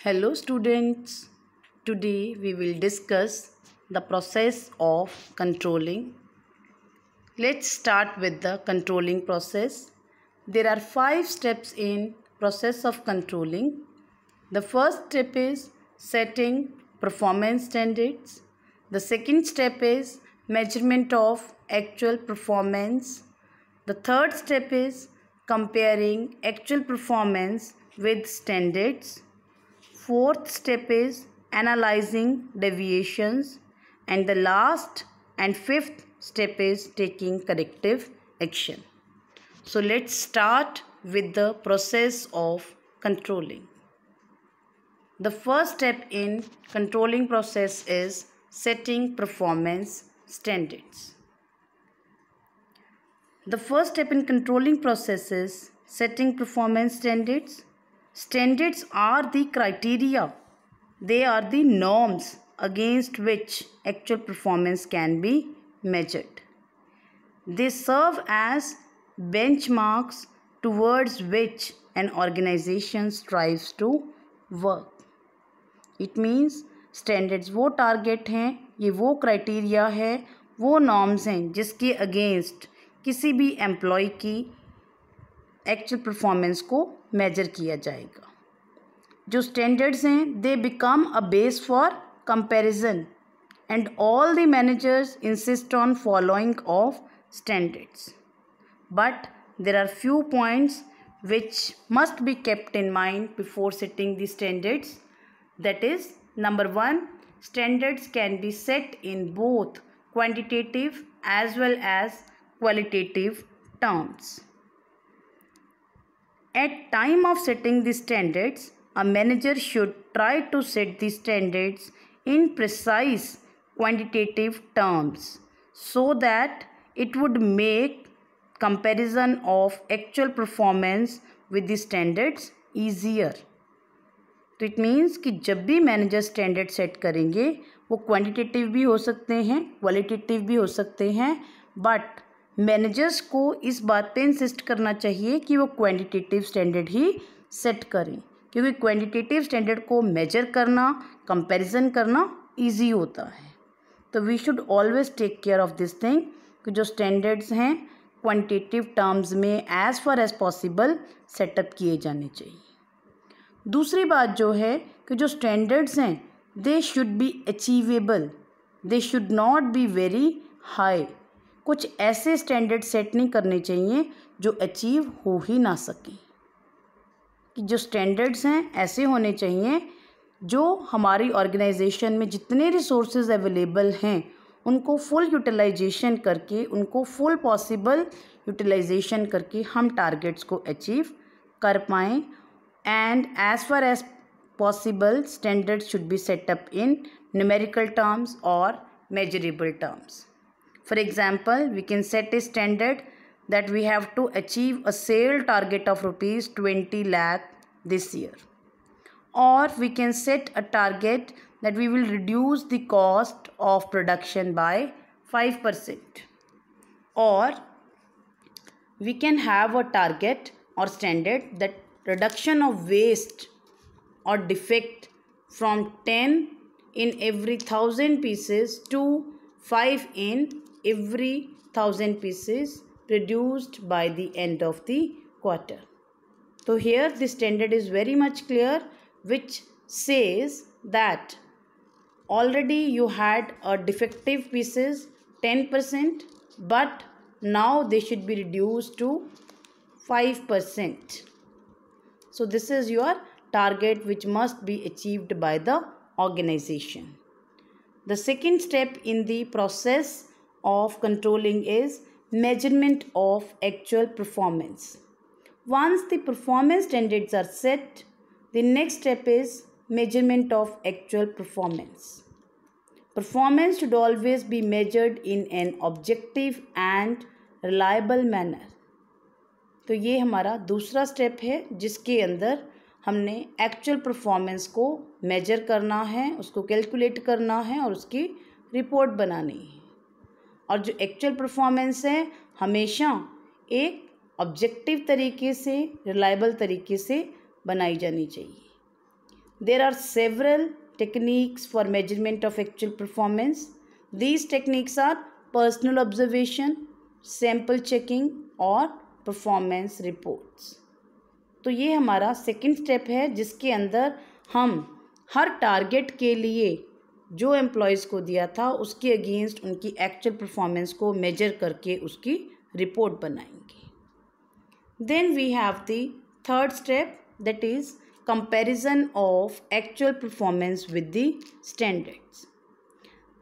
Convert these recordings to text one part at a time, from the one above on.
Hello students, today we will discuss the process of controlling. Let's start with the controlling process. There are 5 steps in process of controlling. The first step is setting performance standards. The second step is measurement of actual performance. The third step is comparing actual performance with standards. Fourth step is analyzing deviations, and the last and fifth step is taking corrective action. So let's start with the process of controlling. The first step in controlling process is setting performance standards. The first step in controlling process is setting performance standards. Standards are the criteria. They are the norms against which actual performance can be measured. They serve as benchmarks towards which an organization strives to work. It means standards वो target हैं, ये वो criteria है, वो norms हैं जिसके against किसी भी एम्प्लॉय की एक्चुअल परफॉर्मेंस को मेजर किया जाएगा. जो स्टैंडर्ड्स हैं they become a base for comparison and all the managers insist on following of standards. But there are few points which must be kept in mind before setting the standards. That is, number 1, standards can be set in both quantitative as well as qualitative terms. At time of setting the standards, a manager should try to set the standards in precise quantitative terms so that it would make comparison of actual performance with the standards easier. तो it means कि जब भी manager standard set करेंगे वो quantitative भी हो सकते हैं, क्वालिटेटिव भी हो सकते हैं, बट मैनेजर्स को इस बात पे इंसिस्ट करना चाहिए कि वो क्वांटिटेटिव स्टैंडर्ड ही सेट करें, क्योंकि क्वांटिटेटिव स्टैंडर्ड को मेजर करना, कंपैरिजन करना ईजी होता है. तो we should always take care of this thing कि जो स्टैंडर्ड्स हैं क्वांटिटेटिव टर्म्स में as far as possible setup किए जाने चाहिए. दूसरी बात जो है कि जो स्टैंडर्ड्स हैं they should be achievable, they should not be very high. कुछ ऐसे स्टैंडर्ड सेट नहीं करने चाहिए जो अचीव हो ही ना सकें. कि जो स्टैंडर्ड्स हैं ऐसे होने चाहिए जो हमारी ऑर्गेनाइजेशन में जितने रिसोर्सेज अवेलेबल हैं उनको फुल यूटिलाइजेशन करके, उनको फुल पॉसिबल यूटिलाइजेशन करके हम टारगेट्स को अचीव कर पाएँ. And as far as possible standards should be set up in numerical terms और measurable terms. For example, we can set a standard that we have to achieve a sale target of rupees 20 lakh this year, or we can set a target that we will reduce the cost of production by 5%, or we can have a target or standard that reduction of waste or defect from 10 in every 1,000 pieces to 5 in every 1,000 pieces reduced by the end of the quarter. So here the standard is very much clear, which says that already you had a defective pieces 10%, but now they should be reduced to 5%. So this is your target which must be achieved by the organization. The second step in the process of controlling is measurement of actual performance. Once the performance standards are set, the next step is measurement of actual performance. Performance should always be measured in an objective and reliable manner. तो ये हमारा दूसरा step है जिसके अंदर हमने actual performance को measure करना है, उसको कैलकुलेट करना है और उसकी रिपोर्ट बनानी है. और जो एक्चुअल परफॉर्मेंस है हमेशा एक ऑब्जेक्टिव तरीके से, रिलायबल तरीके से बनाई जानी चाहिए. There are several techniques for measurement of actual performance. These techniques are personal observation, sample checking और performance reports. तो ये हमारा सेकंड स्टेप है जिसके अंदर हम हर टारगेट के लिए जो एम्प्लॉयज़ को दिया था उसके अगेंस्ट उनकी एक्चुअल परफॉर्मेंस को मेजर करके उसकी रिपोर्ट बनाएंगे. Then we have the third step, that is comparison of actual performance with the standards.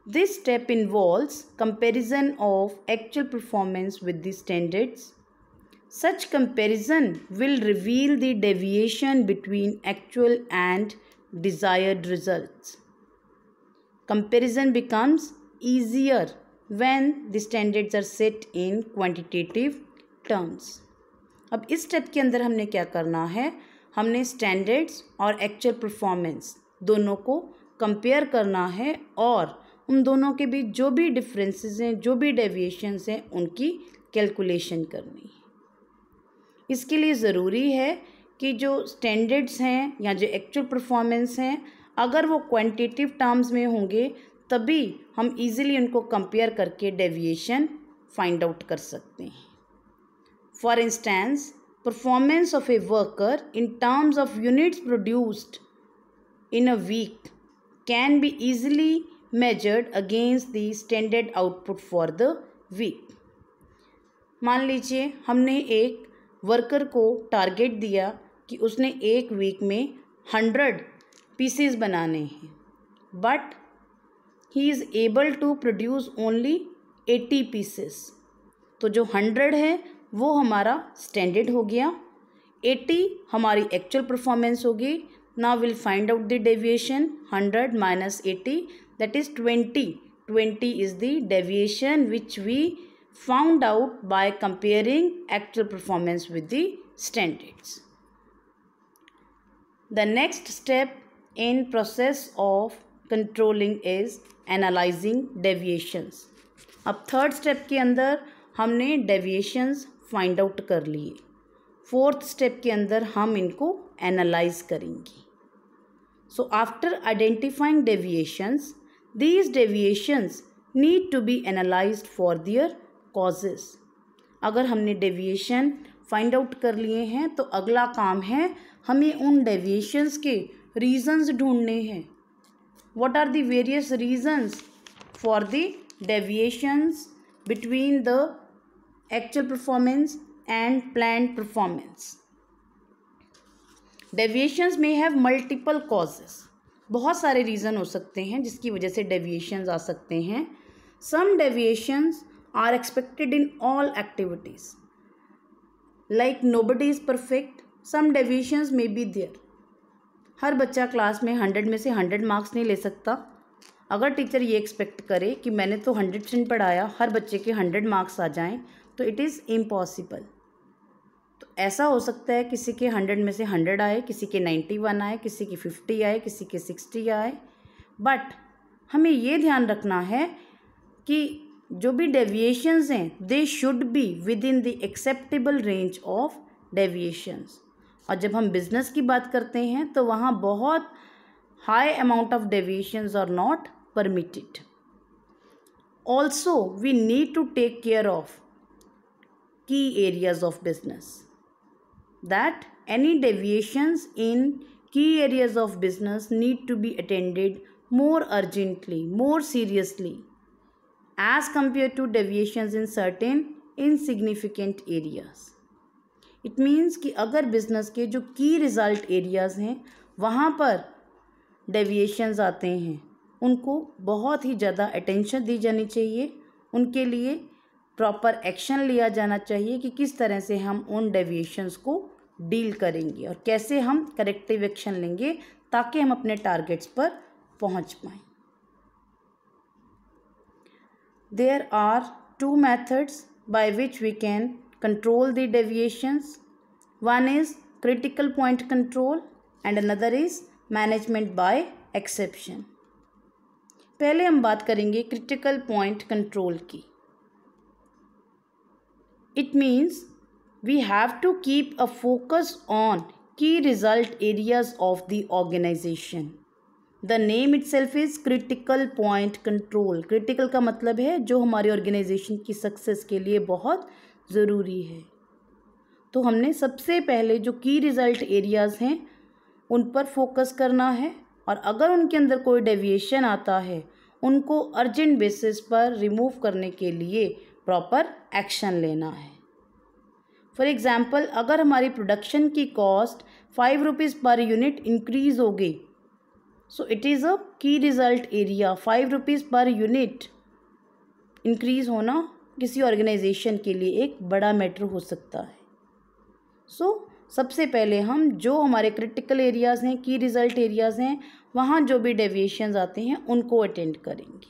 This step involves comparison of actual performance with the standards. Such comparison will reveal the deviation between actual and desired results. Comparison becomes easier when the standards are set in quantitative terms. अब इस step के अंदर हमने क्या करना है, हमने standards और एक्चुअल परफॉर्मेंस दोनों को कंपेयर करना है और उन दोनों के बीच जो भी डिफरेंसेस हैं, जो भी डेविएशंस हैं, उनकी कैलकुलेशन करनी है. इसके लिए ज़रूरी है कि जो स्टैंडर्ड्स हैं या जो एक्चुअल परफॉर्मेंस हैं, अगर वो क्वांटिटेटिव टर्म्स में होंगे तभी हम इजीली उनको कंपेयर करके डेविएशन फाइंड आउट कर सकते हैं. For instance, performance of a worker in terms of units produced in a week can be easily measured against the standard output for the week. मान लीजिए हमने एक वर्कर को टारगेट दिया कि उसने एक वीक में 100 पीसेस बनाने हैं, but he is able to produce only 80 pieces. तो जो 100 है वो हमारा स्टैंडर्ड हो गया, 80 हमारी एक्चुअल परफॉर्मेंस होगी. Now will find out the deviation. 100 minus 80 that is 20. 20 is the deviation which we found out by comparing actual performance with the standards. The next step in process of controlling is analysing deviations. अब third step के अंदर हमने deviations find out कर लिए. Fourth step के अंदर हम इनको एनालाइज करेंगे. So after identifying deviations, these deviations need to be analysed for their causes. अगर हमने डेविएशन फाइंड आउट कर लिए हैं तो अगला काम है हमें उन डेविएशंस के रीजंस ढूंढने हैं. What are the various reasons for the deviations between the actual performance and planned performance. Deviations may have multiple causes. बहुत सारे रीज़न हो सकते हैं जिसकी वजह से डेविएशंस आ सकते हैं. Some deviations are expected in all activities. Like nobody is perfect. Some deviations may be there. हर बच्चा क्लास में 100 में से 100 मार्क्स नहीं ले सकता. अगर टीचर ये एक्सपेक्ट करे कि मैंने तो 100% पढ़ाया, हर बच्चे के 100 मार्क्स आ जाएं, तो इट इज़ इम्पॉसिबल. तो ऐसा हो सकता है किसी के 100 में से 100 आए, किसी के 91 आए, किसी के 50 आए, किसी के 60 आए. बट हमें ये ध्यान रखना है कि जो भी डेविएशंस हैं they should be with in the acceptable range of deviations. और जब हम बिज़नेस की बात करते हैं तो वहाँ बहुत high amount of deviations are not permitted. Also, we need to take care of key areas of business. That any deviations in key areas of business need to be attended more urgently, more seriously, as compared to deviations in certain insignificant areas. It means कि अगर business के जो key result areas हैं वहाँ पर deviations आते हैं, उनको बहुत ही ज़्यादा अटेंशन दी जानी चाहिए. उनके लिए प्रॉपर एक्शन लिया जाना चाहिए कि किस तरह से हम उन डेविएशंस को डील करेंगे और कैसे हम करेक्टिव एक्शन लेंगे ताकि हम अपने टारगेट्स पर पहुंच पाएँ. There are 2 methods by which we can control the deviations. One is critical point control and another is management by exception. पहले हम बात करेंगे क्रिटिकल पॉइंट कंट्रोल की. It means we have to keep a focus on key result areas of the organization. The name itself is critical point control. Critical का मतलब है जो हमारे ऑर्गेनाइजेशन की सक्सेस के लिए बहुत ज़रूरी है. तो हमने सबसे पहले जो की रिज़ल्ट एरियाज़ हैं उन पर फोकस करना है, और अगर उनके अंदर कोई डेविएशन आता है उनको अर्जेंट बेसिस पर रिमूव करने के लिए प्रॉपर एक्शन लेना है. फॉर एग्ज़ाम्पल, अगर हमारी प्रोडक्शन की cost 5 rupees per unit increase हो गई, सो इट इज़ अ की result area. 5 rupees per unit increase होना किसी ऑर्गेनाइजेशन के लिए एक बड़ा मैटर हो सकता है. सो सबसे पहले हम जो हमारे क्रिटिकल एरियाज़ हैं, की रिज़ल्ट एरियाज़ हैं, वहाँ जो भी डेविएशंस आते हैं उनको अटेंड करेंगे.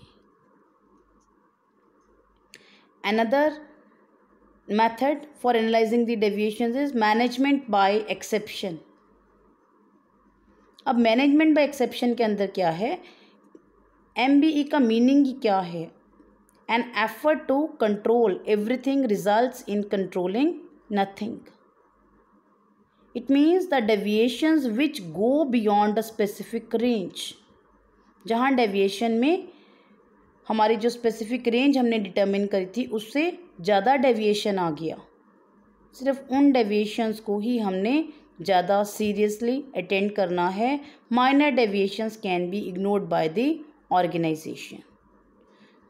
Another method for analysing the deviations is management by exception. अब मैनेजमेंट बाय एक्सेप्शन के अंदर क्या है, MBE का मीनिंग ही क्या है? An effort to control everything results in controlling nothing. It means the deviations which go beyond a specific range. जहाँ डेविएशन में हमारी जो स्पेसिफिक रेंज हमने डिटर्मिन करी थी उससे ज़्यादा डेविएशन आ गया, सिर्फ उन डेविएशंस को ही हमने ज़्यादा सीरियसली अटेंड करना है. Minor deviations can be ignored by the organization.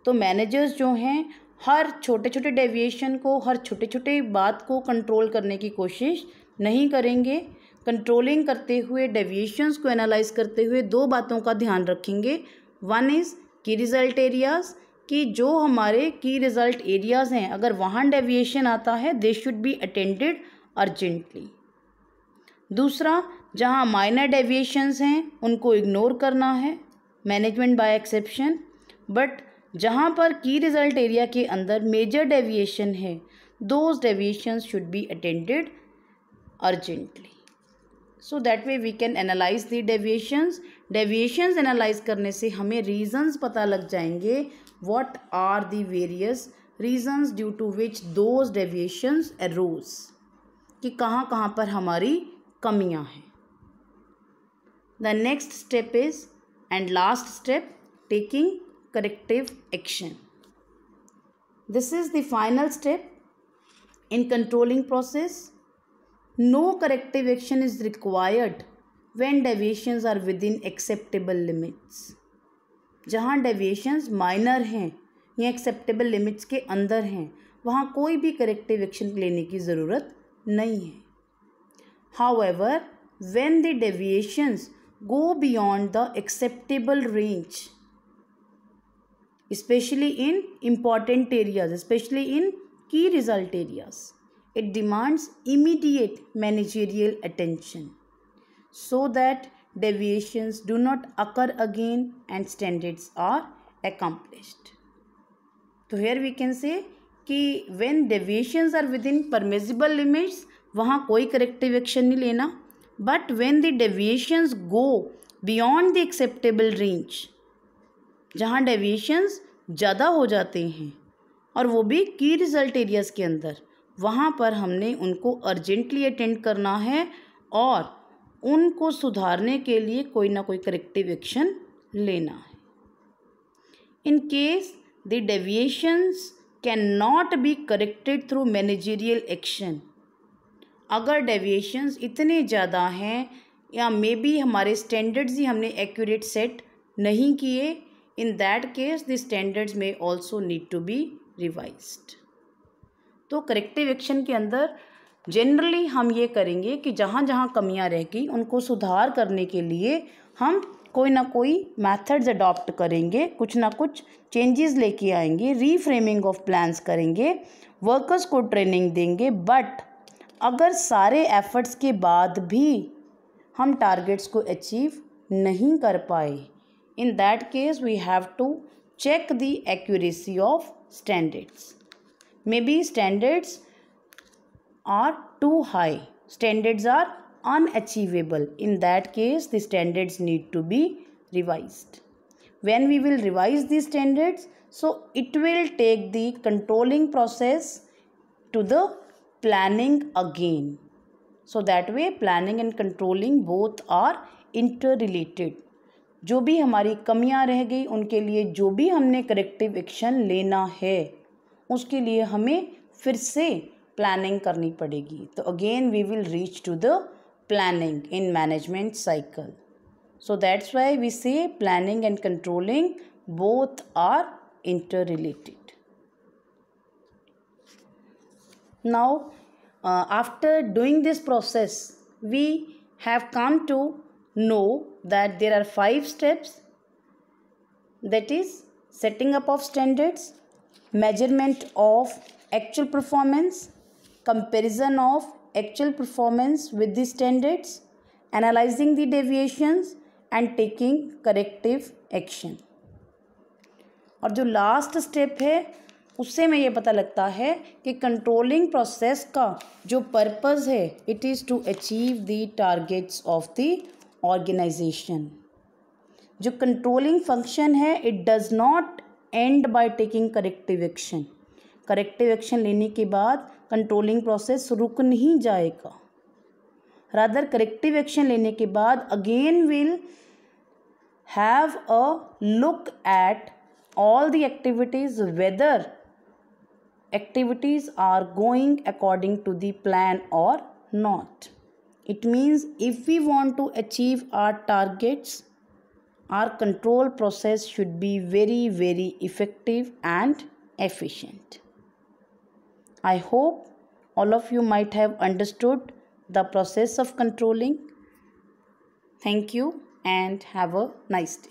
तो मैनेजर्स जो हैं हर छोटे छोटे डेविएशन को, हर छोटे छोटे बात को कंट्रोल करने की कोशिश नहीं करेंगे. कंट्रोलिंग करते हुए, डेविएशंस को एनालाइज करते हुए दो बातों का ध्यान रखेंगे. वन इज़ की रिज़ल्ट एरियाज़, कि जो हमारे की रिज़ल्ट एरियाज़ हैं अगर वहाँ डेविएशन आता है they should be attended urgently. दूसरा, जहाँ माइनर डेविएशंस हैं उनको इग्नोर करना है, मैनेजमेंट बाय एक्सेप्शन. बट जहाँ पर की रिज़ल्ट एरिया के अंदर मेजर डेविएशन है, those deviations should be attended urgently. So that way we can analyze the deviations. Deviations analyze करने से हमें reasons पता लग जाएंगे. What are the various reasons due to which those deviations arose, कि कहाँ कहाँ पर हमारी कमियाँ हैं. The next step is, and last step, taking corrective action. This is the final step in controlling process. No corrective action is required when deviations are within acceptable limits. जहाँ deviations minor हैं या acceptable limits के अंदर हैं वहाँ कोई भी corrective action लेने की ज़रूरत नहीं है. However, when the deviations go beyond the acceptable range, especially in important areas, especially in key result areas, it demands immediate managerial attention so that deviations do not occur again and standards are accomplished. So here we can say कि when deviations are within permissible limits वहाँ कोई corrective action नहीं लेना. But when the deviations go beyond the acceptable range, जहाँ deviations ज़्यादा हो जाते हैं और वो भी की रिज़ल्ट एरियाज़ के अंदर, वहाँ पर हमने उनको अर्जेंटली अटेंड करना है और उनको सुधारने के लिए कोई ना कोई करेक्टिव एक्शन लेना है. In case the deviations can not be corrected through managerial action. अगर डेविएशंस इतने ज़्यादा हैं या मे बी हमारे स्टैंडर्ड्स ही हमने एक्यूरेट सेट नहीं किए, in that case the standards में also need to be revised. तो करेक्टिव एक्शन के अंदर जनरली हम ये करेंगे कि जहाँ जहाँ कमियाँ रहेगी उनको सुधार करने के लिए हम कोई ना कोई मेथड्स अडॉप्ट करेंगे, कुछ ना कुछ चेंजेस लेके आएंगे, रीफ्रेमिंग ऑफ प्लान्स करेंगे, वर्कर्स को ट्रेनिंग देंगे. बट अगर सारे एफर्ट्स के बाद भी हम टारगेट्स को अचीव नहीं कर पाए, in that case we have to check the accuracy of standards. Maybe standards are too high, standards are unachievable. In that case, the standards need to be revised. When we will revise these standards, so it will take the controlling process to the planning again. So that way planning and controlling both are interrelated. जो भी हमारी कमियां रह गई उनके लिए जो भी हमने करेक्टिव एक्शन लेना है उसके लिए हमें फिर से प्लानिंग करनी पड़ेगी. तो again we will reach to the planning in management cycle. So that's why we say planning and controlling both are interrelated. Now, after doing this process, we have come to know that there are 5 steps. That is setting up of standards, measurement of actual performance, comparison of actual performance with the standards, analyzing the deviations and taking corrective action. और जो last step है उससे में ये पता लगता है कि कंट्रोलिंग प्रोसेस का जो पर्पस है it is to achieve the targets of the organization. जो कंट्रोलिंग फंक्शन है it does not end by taking corrective action. Corrective action लेने के बाद कंट्रोलिंग प्रोसेस रुक नहीं जाएगा. रादर करेक्टिव एक्शन लेने के बाद again will have a look at all the activities, whether activities are going according to the plan or not. It means if we want to achieve our targets, our control process should be very, very effective and efficient. I hope all of you might have understood the process of controlling. Thank you and have a nice day.